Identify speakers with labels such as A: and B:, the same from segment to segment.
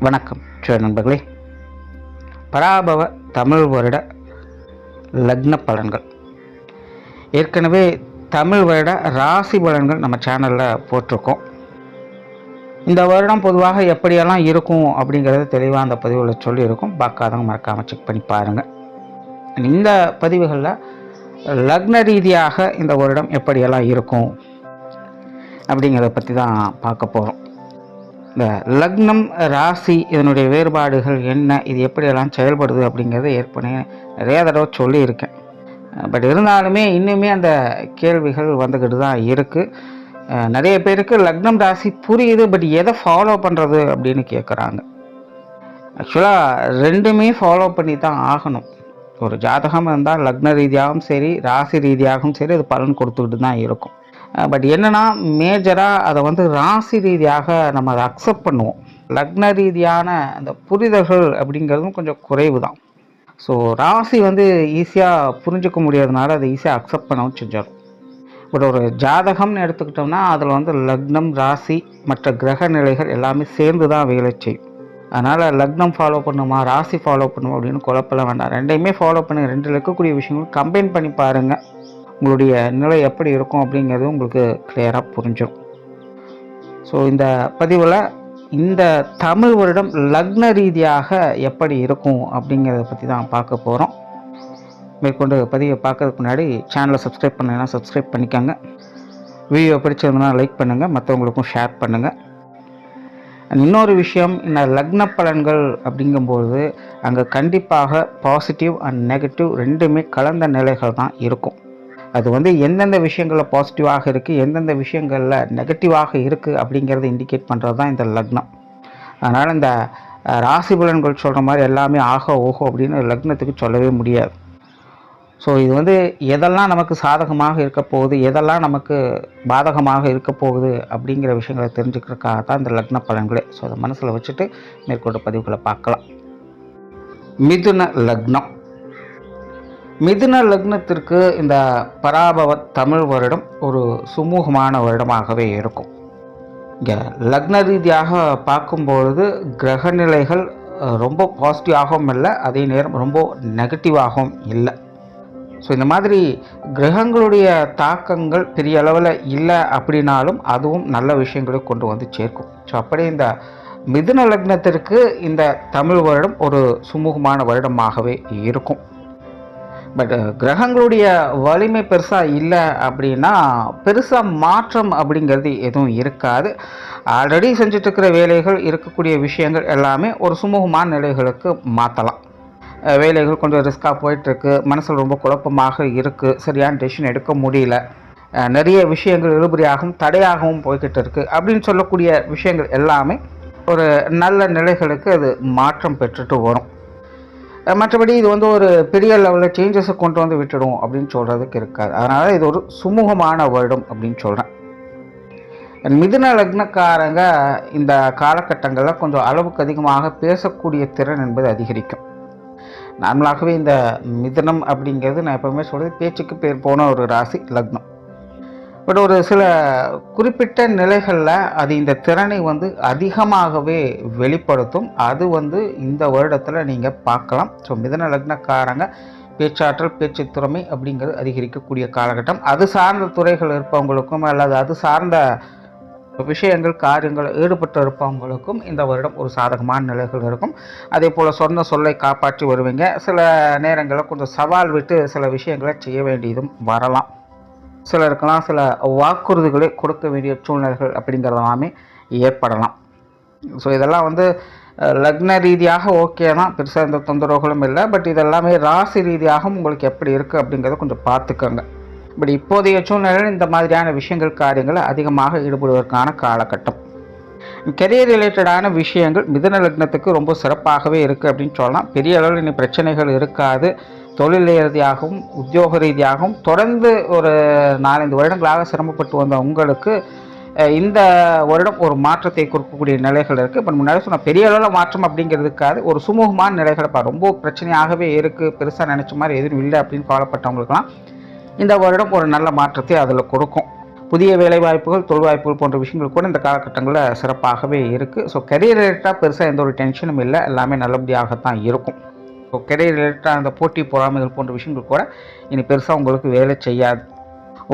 A: வணக்கம் நண்பர்களே. பராபவ தமிழ் வருட லக்ன பலன்கள். ஏற்கனவே தமிழ் வருட ராசி பலன்கள் நம்ம சேனலில் போட்டிருக்கோம். இந்த வருடம் பொதுவாக எப்படியெல்லாம் இருக்கும் அப்படிங்கிறத தெளிவாக அந்த பதிவில் சொல்லியிருக்கோம். பார்க்காதவங்க மறக்காமல் செக் பண்ணி பாருங்கள். இந்த பதிவுகளில் லக்ன ரீதியாக இந்த வருடம் எப்படியெல்லாம் இருக்கும் அப்படிங்கிறத பற்றி தான் பார்க்க போகிறோம். இந்த லக்னம் ராசி இதனுடைய வேறுபாடுகள் என்ன, இது எப்படியெல்லாம் செயல்படுது அப்படிங்கிறத ஏற்கனவே நிறைய தடவை சொல்லியிருக்கேன். பட் இருந்தாலுமே இன்னுமே அந்த கேள்விகள் வந்துக்கிட்டு தான் இருக்குது. நிறைய பேருக்கு லக்னம் ராசி புரியுது, பட் எதை ஃபாலோ பண்ணுறது அப்படின்னு கேட்குறாங்க. ஆக்சுவலாக ரெண்டுமே ஃபாலோ பண்ணி தான் ஆகணும். ஒரு ஜாதகம் இருந்தால் லக்ன ரீதியாகவும் சரி ராசி ரீதியாகவும் சரி அது பலன் கொடுத்துக்கிட்டு தான் இருக்கும். பட் என்னென்னா மேஜராக அதை ராசி ரீதியாக நம்ம அதை அக்செப்ட் பண்ணுவோம். லக்ன ரீதியான அந்த புரிதல்கள் அப்படிங்கிறதும் கொஞ்சம் குறைவு தான். ஸோ ராசி ஈஸியாக புரிஞ்சுக்க முடியாதனால அதை ஈஸியாக அக்செப்ட் பண்ணவும் செஞ்சிடும். பட் ஒரு ஜாதகம்னு எடுத்துக்கிட்டோம்னா அதில் லக்னம் ராசி மற்ற கிரக நிலைகள் எல்லாமே சேர்ந்து தான் வேலை செய்யும். அதனால் லக்னம் ஃபாலோ பண்ணுமா ராசி ஃபாலோ பண்ணுமா அப்படின்னு குழப்பலாம் வேண்டாம். ரெண்டையுமே ஃபாலோ பண்ணுங்கள். ரெண்டில் இருக்கக்கூடிய விஷயங்கள் கம்பைன் பண்ணி பாருங்கள். உங்களுடைய நிலை எப்படி இருக்கும் அப்படிங்கிறது உங்களுக்கு கிளியராக புரிஞ்சிடும். ஸோ இந்த பதிவில் இந்த தமிழ் வருடம் லக்ன ரீதியாக எப்படி இருக்கும் அப்படிங்கிறத பற்றி தான் பார்க்க போகிறோம். மேற்கொண்டு பதிவை பார்க்கறதுக்கு முன்னாடி சேனலை சப்ஸ்கிரைப் பண்ணலைன்னா சப்ஸ்கிரைப் பண்ணிக்கோங்க. வீடியோ பிடிச்சிருந்தனா லைக் பண்ணுங்கள், மற்றவங்களுக்கும் ஷேர் பண்ணுங்கள். இன்னொரு விஷயம், இந்த லக்ன பலன்கள் அப்படிங்கும்போது அங்கே கண்டிப்பாக பாசிட்டிவ் அண்ட் நெகட்டிவ் ரெண்டுமே கலந்த நிலைகள் தான் இருக்கும். அது எந்தெந்த விஷயங்களில் பாசிட்டிவாக இருக்குது, எந்தெந்த விஷயங்களில் நெகட்டிவாக இருக்குது அப்படிங்கிறத இண்டிகேட் பண்ணுறது தான் இந்த லக்னம். அதனால் இந்த ராசி பலன்கள் சொல்கிற மாதிரி எல்லாமே ஆகோ ஓஹோ அப்படின்னு லக்னத்துக்கு சொல்லவே முடியாது. ஸோ இது எதெல்லாம் நமக்கு சாதகமாக இருக்க போகுது, எதெல்லாம் நமக்கு பாதகமாக இருக்க போகுது அப்படிங்கிற விஷயங்களை தெரிஞ்சுக்கிறதுக்காக தான் இந்த லக்ன பலன்களே. ஸோ அதை மனசில் வச்சுட்டு மேற்கொண்ட பதிவுகளை பார்க்கலாம். மிதுன லக்னம். மிதுன லக்னத்திற்கு இந்த பராபவ தமிழ் வருடம் ஒரு சுமூகமான வருடமாகவே இருக்கும். இங்கே லக்ன ரீதியாக பார்க்கும்பொழுது கிரக நிலைகள் ரொம்ப பாசிட்டிவாகவும் இல்லை, அதே நேரம் ரொம்ப நெகட்டிவாகவும் இல்லை. ஸோ இந்த மாதிரி கிரகங்களுடைய தாக்கங்கள் பெரிய அளவில் இல்லை அப்படின்னாலும் அதுவும் நல்ல விஷயங்களை கொண்டு சேர்க்கும். ஸோ அப்படியே இந்த மிதுன லக்னத்திற்கு இந்த தமிழ் வருடம் ஒரு சுமூகமான வருடமாகவே இருக்கும். பட் கிரகங்களுடைய வலிமை பெருசாக இல்லை அப்படின்னா பெருசாக மாற்றம் அப்படிங்கிறது எதுவும் இருக்காது. ஆல்ரெடி செஞ்சிட்ருக்கிற வேலைகள் இருக்கக்கூடிய விஷயங்கள் எல்லாமே ஒரு சுமூகமான நிலைகளுக்கு மாற்றலாம். வேலைகள் கொஞ்சம் ரிஸ்க்காக போயிட்டுருக்கு, மனசில் ரொம்ப குழப்பமாக இருக்குது, சரியான டெசிஷன் எடுக்க முடியல, நிறைய விஷயங்கள் இழுபறியாகவும் தடையாகவும் போய்கிட்டு இருக்குது அப்படின்னு சொல்லக்கூடிய விஷயங்கள் எல்லாமே ஒரு நல்ல நிலைகளுக்கு அது மாற்றம் பெற்றுட்டு வரும். மற்றபடி இது ஒரு பெரிய லெவலில் சேஞ்சஸை கொண்டு விட்டுடும் அப்படின்னு சொல்கிறதுக்கு இருக்காது. அதனால் இது ஒரு சுமூகமான வருடம் அப்படின்னு சொல்கிறேன். மிதுன லக்னக்காரங்க இந்த காலகட்டங்களில் கொஞ்சம் அளவுக்கு அதிகமாக பேசக்கூடிய திறன் என்பது அதிகரிக்கும். நார்மலாகவே இந்த மிதுனம் அப்படிங்கிறது நான் எப்போவுமே சொல்கிறது பேச்சுக்கு பேர் போன ஒரு ராசி லக்னம். பட் ஒரு சில குறிப்பிட்ட நிலைகளில் அது இந்த திறனை அதிகமாகவே வெளிப்படுத்தும். அது இந்த வருடத்தில் நீங்கள் பார்க்கலாம். ஸோ மிதுன லக்னக்காரங்க பேச்சாற்றல் பேச்சு திறமை அப்படிங்கிறது அதிகரிக்கக்கூடிய காலகட்டம். அது சார்ந்த துறைகள் இருப்பவங்களுக்கும் அல்லது அது சார்ந்த விஷயங்கள் காரியங்கள் ஈடுபட்டு இருப்பவங்களுக்கும் இந்த வருடம் ஒரு சாதகமான நிலைகள் இருக்கும். அதே போல் சொன்ன சொல்லை காப்பாற்றி வருவீங்க. சில நேரங்களில் கொஞ்சம் சவால் விட்டு சில விஷயங்களை செய்ய வேண்டியதும் வரலாம். சிலருக்கெல்லாம் சில வாக்குறுதிகளை கொடுக்க வேண்டிய சூழ்நிலைகள் அப்படிங்கிறதெல்லாமே ஏற்படலாம். ஸோ இதெல்லாம் லக்ன ரீதியாக ஓகே தான், பெருசாக எந்த தொந்தரவுகளும் இல்லை. பட் இதெல்லாமே ராசி ரீதியாகவும் உங்களுக்கு எப்படி இருக்குது அப்படிங்கிறத கொஞ்சம் பார்த்துக்கோங்க. பட் இப்போதைய சூழ்நிலையில் இந்த மாதிரியான விஷயங்கள் காரியங்களை அதிகமாக ஈடுபடுவதற்கான காலகட்டம். கெரியர் ரிலேட்டடான விஷயங்கள் மிதுன லக்னத்துக்கு ரொம்ப சிறப்பாகவே இருக்குது அப்படின்னு சொல்லலாம். பெரிய அளவில் இனி பிரச்சனைகள் இருக்காது. தொழில் ரீதியாகவும் உத்தியோக ரீதியாகவும் தொடர்ந்து ஒரு 4-5 வருடங்களாக சிரமப்பட்டு வந்த உங்களுக்கு இந்த வருடம் ஒரு மாற்றத்தை கொடுக்கக்கூடிய நிலைகள் இருக்குது. இப்போ முன்னாடி சொன்ன பெரிய அளவில் மாற்றம் அப்படிங்கிறதுக்காது ஒரு சுமூகமான நிலைகளை ரொம்ப பிரச்சனையாகவே இருக்குது, பெருசாக நினச்ச மாதிரி எதுவும் இல்லை அப்படின்னு கவலைப்பட்டவங்களுக்கெல்லாம் இந்த வருடம் ஒரு நல்ல மாற்றத்தை அதில் கொடுக்கும். புதிய வேலைவாய்ப்புகள், தொழில் வாய்ப்புகள் போன்ற விஷயங்கள் கூட இந்த காலகட்டங்களில் சிறப்பாகவே இருக்குது. ஸோ கெரியர் ரிலேட்டடாக பெருசாக எந்த ஒரு டென்ஷனும் இல்லை, எல்லாமே நல்லபடியாகத்தான் இருக்கும். ஸோ கெரியர் ரிலேட்டடாக அந்த போட்டி பொறாமைகள் போன்ற விஷயங்கள் கூட இனி பெருசாக உங்களுக்கு வேலை செய்யாது.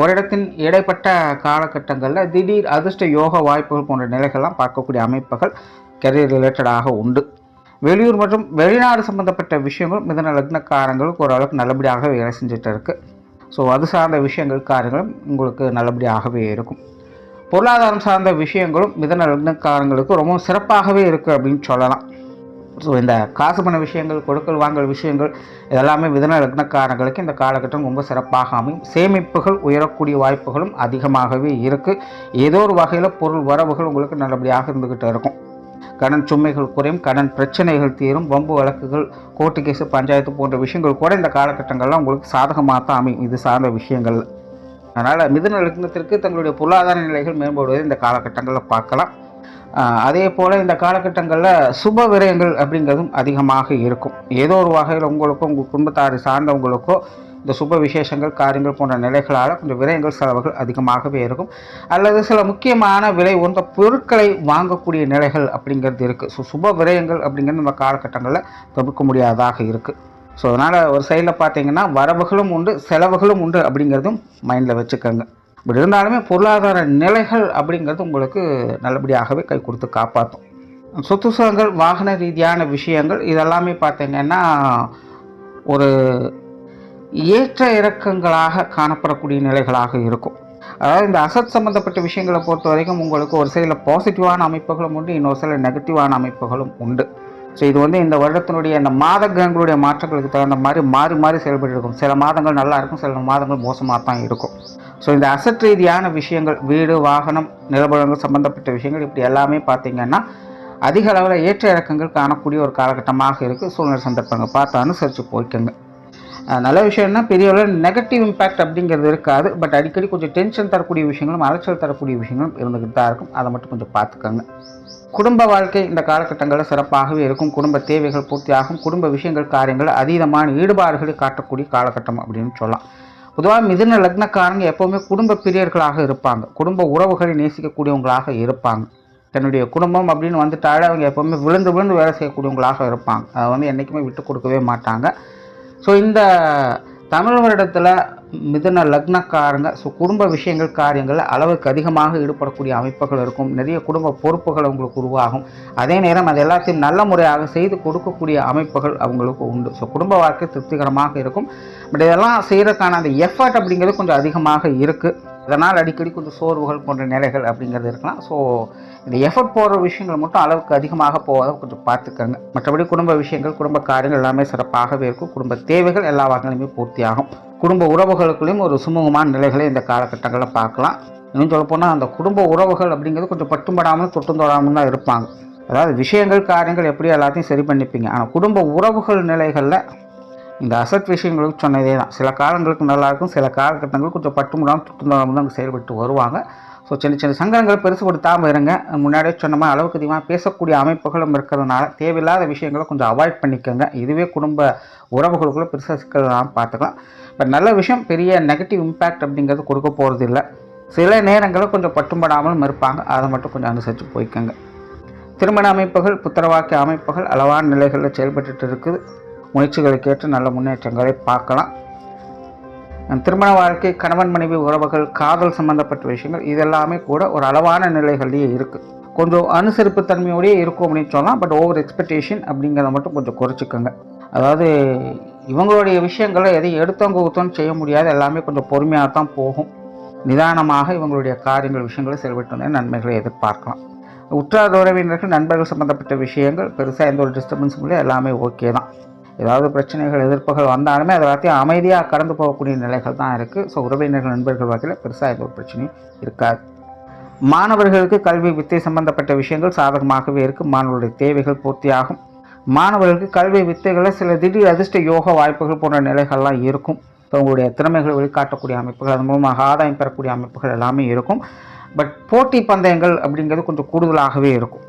A: ஒரு இடத்தின் இடைப்பட்ட காலகட்டங்களில் திடீர் அதிர்ஷ்ட யோக வாய்ப்புகள் போன்ற நிலைகள்லாம் பார்க்கக்கூடிய அமைப்புகள் கெரியர் ரிலேட்டடாக உண்டு. வெளியூர் மற்றும் வெளிநாடு சம்பந்தப்பட்ட விஷயங்கள் மிதன லக்னக்காரங்களுக்கு ஓரளவுக்கு நல்லபடியாக வேலை செஞ்சுட்டு இருக்குது. ஸோ அது சார்ந்த விஷயங்கள் காரியங்களும் உங்களுக்கு நல்லபடியாகவே இருக்கும். பொருளாதாரம் சார்ந்த விஷயங்களும் மிதன லக்னக்காரங்களுக்கு ரொம்ப சிறப்பாகவே இருக்குது அப்படின்னு சொல்லலாம். ஸோ இந்த காசு பண விஷயங்கள், கொடுக்கல் வாங்கல் விஷயங்கள் இதெல்லாமே மிதன லக்னக்காரங்களுக்கு இந்த காலகட்டம் ரொம்ப சிறப்பாக அமையும். சேமிப்புகள் உயரக்கூடிய வாய்ப்புகளும் அதிகமாகவே இருக்குது. ஏதோ ஒரு வகையில் பொருள் வரவுகள் உங்களுக்கு நல்லபடியாக இருந்துக்கிட்டு இருக்கும். கடன் சுமைகள் குறையும், கடன் பிரச்சனைகள் தீரும், வம்பு வழக்குகள், கோர்ட்டு கேஸு, பஞ்சாயத்து போன்ற விஷயங்கள் கூட இந்த காலகட்டங்கள்லாம் உங்களுக்கு சாதகமாக தான் அமையும் இது சார்ந்த விஷயங்கள். அதனால் மிதுன லக்னத்திற்கு தங்களுடைய பொருளாதார நிலைகள் மேம்படுவதை இந்த காலகட்டங்களில் பார்க்கலாம். அதே போல் இந்த காலகட்டங்களில் சுப விரயங்கள் அப்படிங்கிறதும் அதிகமாக இருக்கும். ஏதோ ஒரு வகையில் உங்களுக்கோ உங்கள் குடும்பத்தாரை சார்ந்தவங்களுக்கோ இந்த சுப விசேஷங்கள், காரியங்கள் போன்ற நிலைகளால் கொஞ்சம் விரயங்கள், செலவுகள் அதிகமாகவே இருக்கும். அல்லது சில முக்கியமான விலை உந்த பொருட்களை வாங்கக்கூடிய நிலைகள் அப்படிங்கிறது இருக்குது. ஸோ சுப விரயங்கள் அப்படிங்கிறது இந்த காலகட்டங்களில் தவிர்க்க முடியாததாக இருக்குது. ஸோ அதனால் ஒரு சைடில் பார்த்தீங்கன்னா வரவுகளும் உண்டு, செலவுகளும் உண்டு அப்படிங்கிறதும் மைண்டில் வச்சுக்கோங்க. இப்படி இருந்தாலுமே பொருளாதார நிலைகள் அப்படிங்கிறது உங்களுக்கு நல்லபடியாகவே கை கொடுத்து காப்பாற்றும். சொத்து சுகங்கள், வாகன ரீதியான விஷயங்கள் இதெல்லாமே பார்த்தீங்கன்னா ஒரு ஏற்ற இறக்கங்களாக காணப்படக்கூடிய நிலைகளாக இருக்கும். அதாவது இந்த அசட் சம்மந்தப்பட்ட விஷயங்களை பொறுத்த வரைக்கும் உங்களுக்கு ஒரு சில பாசிட்டிவான அமைப்புகளும் உண்டு, இன்னொரு சில நெகட்டிவான அமைப்புகளும் உண்டு. ஸோ இது இந்த வருடத்தினுடைய அந்த மாத கிரகங்களுடைய மாற்றங்களுக்கு தகுந்த மாதிரி மாறி மாறி செயல்பட்டு இருக்கும். சில மாதங்கள் நல்லா இருக்கும், சில மாதங்கள் மோசமாக தான் இருக்கும். ஸோ இந்த அசட் ரீதியான விஷயங்கள், வீடு, வாகனம், நிலபலங்கள் சம்மந்தப்பட்ட விஷயங்கள் இப்படி எல்லாமே பார்த்திங்கன்னா அதிக அளவில் ஏற்ற இறக்கங்கள் காணக்கூடிய ஒரு காலகட்டமாக இருக்குது. சூழ்நிலை சந்தர்ப்பங்கள் பார்த்து அனுசரித்து போய்க்கோங்க. நல்ல விஷயம்னா பெரிய அளவில் நெகட்டிவ் இம்பேக்ட் அப்படிங்கிறது இருக்காது. பட் அடிக்கடி கொஞ்சம் டென்ஷன் தரக்கூடிய விஷயங்களும், அலைச்சல் தரக்கூடிய விஷயங்களும் இருந்துக்கிட்டு தான் இருக்கும். அதை மட்டும் கொஞ்சம் பார்த்துக்கோங்க. குடும்ப வாழ்க்கை இந்த காலகட்டங்களில் சிறப்பாகவே இருக்கும். குடும்ப தேவைகள் பூர்த்தியாகும். குடும்ப விஷயங்கள், காரியங்கள் அதீதமான ஈடுபாடுகளை காட்டக்கூடிய காலகட்டம் அப்படின்னு சொல்லலாம். பொதுவாக மிதுன லக்னக்காரங்க எப்போவுமே குடும்ப பிரியர்களாக இருப்பாங்க. குடும்ப உறவுகளை நேசிக்கக்கூடியவங்களாக இருப்பாங்க. தன்னுடைய குடும்பம் அப்படின்னு வந்துட்டாலே அவங்க எப்போவுமே விழுந்து விழுந்து வேலை செய்யக்கூடியவங்களாக இருப்பாங்க. அதை என்றைக்குமே விட்டு கொடுக்கவே மாட்டாங்க. ஸோ இந்த தமிழ் வருடத்தில் மிதுன லக்னக்காரங்க குடும்ப விஷயங்கள், காரியங்களில் அளவுக்கு அதிகமாக ஈடுபடக்கூடிய அமைப்புகள் இருக்கும். நிறைய குடும்ப பொறுப்புகள் அவங்களுக்கு உருவாகும். அதே நேரம் அது எல்லாத்தையும் நல்ல முறையாக செய்து கொடுக்கக்கூடிய அமைப்புகள் அவங்களுக்கு உண்டு. ஸோ குடும்ப வாழ்க்கை திருப்திகரமாக இருக்கும். பட் இதெல்லாம் செய்கிறதுக்கான அந்த எஃபர்ட் அப்படிங்கிறது கொஞ்சம் அதிகமாக இருக்குது. அதனால் அடிக்கடி கொஞ்சம் சோர்வுகள் போன்ற நிலைகள் அப்படிங்கிறது இருக்கலாம். ஸோ இந்த எஃபர்ட் போடுற விஷயங்கள் மட்டும் அளவுக்கு அதிகமாக போகாத கொஞ்சம் பார்த்துக்கோங்க. மற்றபடி குடும்ப விஷயங்கள், குடும்ப காரியங்கள் எல்லாமே சிறப்பாகவே இருக்கும். குடும்ப தேவைகள் எல்லா வகையிலுமே பூர்த்தியாகும். குடும்ப உறவுகளுக்குள்ளேயும் ஒரு சுமூகமான நிலைகளை இந்த காலகட்டங்களில் பார்க்கலாம். இன்னும் சொல்லப்போனால் அந்த குடும்ப உறவுகள் அப்படிங்கிறது கொஞ்சம் பட்டும்படாமல் தொட்டும் தொடாமல் தான் இருப்பாங்க. அதாவது விஷயங்கள், காரியங்கள் எப்படி எல்லாத்தையும் சரி பண்ணிப்பீங்க. ஆனால் குடும்ப உறவுகள் நிலைகளில் இந்த அசட் விஷயங்களுக்கு சொன்னதே தான். சில காலங்களுக்கு நல்லாயிருக்கும், சில காலகட்டங்களுக்கு கொஞ்சம் பட்டுமுடாமல் தொட்டுமுடாமல் தான் செயல்பட்டு வருவாங்க. ஸோ சின்ன சின்ன சங்கடங்களை பெருசுபடுத்தாமல் இருங்க. முன்னாடியே சொன்ன மாதிரி அளவுக்கு அதிகமாக பேசக்கூடிய அமைப்புகளும் இருக்கிறதுனால தேவையில்லாத விஷயங்களை கொஞ்சம் அவாய்ட் பண்ணிக்கோங்க. இதுவே குடும்ப உறவுகளுக்குள்ளே பெருசாக சிக்கலாம் பார்த்துக்கலாம். பட் நல்ல விஷயம், பெரிய நெகட்டிவ் இம்பேக்ட் அப்படிங்கிறது கொடுக்க போகிறது இல்லை. சில நேரங்களில் கொஞ்சம் பட்டும்படாமல் இருப்பாங்க. அதை மட்டும் கொஞ்சம் அனுசரித்து போய்க்கோங்க. திருமண அமைப்புகள், புத்திரவாக்கிய அமைப்புகள் அளவான நிலைகளில் செயல்பட்டு இருக்குது. முயற்சிகளுக்கேற்ற நல்ல முன்னேற்றங்களை பார்க்கலாம். திருமண வாழ்க்கை, கணவன் மனைவி உறவுகள், காதல் சம்பந்தப்பட்ட விஷயங்கள் இதெல்லாமே கூட ஒரு அளவான நிலைகள்லேயே இருக்குது. கொஞ்சம் அனுசரிப்பு தன்மையோடையே இருக்கும் அப்படின்னு சொல்லலாம். பட் ஓவர் எக்ஸ்பெக்டேஷன் அப்படிங்கிறத மட்டும் கொஞ்சம் குறைச்சிக்கோங்க. அதாவது இவங்களுடைய விஷயங்களை எதையும் எடுத்தவங்க ஊற்றோன்னு செய்ய முடியாது. எல்லாமே கொஞ்சம் பொறுமையாக தான் போகும். நிதானமாக இவங்களுடைய காரியங்கள், விஷயங்களை செயல்பட்டு வந்தால் நன்மைகளை எதிர்பார்க்கலாம். உற்றார் உறவினர்கள், நண்பர்கள் சம்மந்தப்பட்ட விஷயங்கள் பெருசாக எந்த ஒரு டிஸ்டர்பன்ஸும் இல்லை. எல்லாமே ஓகே தான். ஏதாவது பிரச்சனைகள், எதிர்ப்புகள் வந்தாலுமே அதை எல்லாத்தையும் அமைதியாக கடந்து போகக்கூடிய நிலைகள் தான் இருக்குது. ஸோ உறவினர்கள், நண்பர்கள் வகையில் பெருசாக எந்த ஒரு பிரச்சனையும் இருக்காது. மாணவர்களுக்கு கல்வி, வித்தை சம்பந்தப்பட்ட விஷயங்கள் சாதகமாகவே இருக்குது. மாணவர்களுடைய தேவைகள் பூர்த்தியாகும். மாணவர்களுக்கு கல்வி வித்தைகளில் சில திடீர் அதிர்ஷ்ட யோக வாய்ப்புகள் போன்ற நிலைகள்லாம் இருக்கும். இப்போ உங்களுடைய திறமைகளை வெளிக்காட்டக்கூடிய அமைப்புகள், அதன் மூலமாக ஆதாயம் பெறக்கூடிய அமைப்புகள் எல்லாமே இருக்கும். பட் போட்டி பந்தயங்கள் அப்படிங்கிறது கொஞ்சம் கூடுதலாகவே இருக்கும்.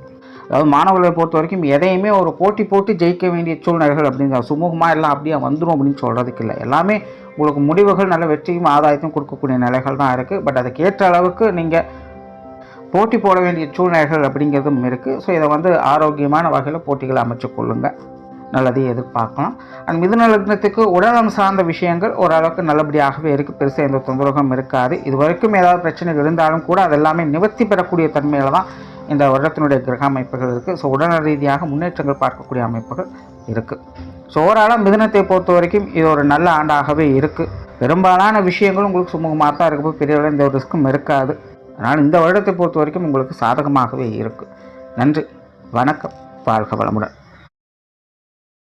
A: அதாவது மாணவர்களை பொறுத்த வரைக்கும் எதையுமே ஒரு போட்டி போட்டு ஜெயிக்க வேண்டிய சூழ்நிலைகள் அப்படிங்கிற சுமூகமாக எல்லாம் அப்படியே வந்துடும் அப்படின்னு சொல்கிறதுக்கு இல்லை. எல்லாமே உங்களுக்கு முடிவுகள் நல்ல வெற்றியும் ஆதாயத்தையும் கொடுக்கக்கூடிய நிலைகள் தான் இருக்குது. பட் அதுக்கேற்ற அளவுக்கு நீங்கள் போட்டி போட வேண்டிய சூழ்நிலைகள் அப்படிங்கிறதும் இருக்குது. ஸோ இதை ஆரோக்கியமான வகையில் போட்டிகளை அமைச்சு கொள்ளுங்கள், நல்லதையும் எதிர்பார்க்கலாம். அண்ட் மிதுன லக்னத்துக்கு உடல்நலம் சார்ந்த விஷயங்கள் ஓரளவுக்கு நல்லபடியாகவே இருக்குது, பெருசாக எந்த தொந்தரவும் இருக்காது. இது வரைக்கும் ஏதாவது பிரச்சனைகள் இருந்தாலும் கூட அதெல்லாமே நிவர்த்தி பெறக்கூடிய தன்மையில் தான் இந்த வருடத்தினுடைய கிரக அமைப்புகள் இருக்குது. ஸோ உடல்நல ரீதியாக முன்னேற்றங்கள் பார்க்கக்கூடிய அமைப்புகள் இருக்குது. ஸோ ஓவராலாக மிதுனத்தை பொறுத்த வரைக்கும் இது ஒரு நல்ல ஆண்டாகவே இருக்குது. பெரும்பாலான விஷயங்களும் உங்களுக்கு சுமூகமாக தான் இருக்கப்போ பெரிய எந்த ஒரு ரிஸ்க்கும் இருக்காது. அதனால் இந்த வருடத்தை பொறுத்த வரைக்கும் உங்களுக்கு சாதகமாகவே இருக்குது. நன்றி, வணக்கம், வாழ்க வளமுடன்.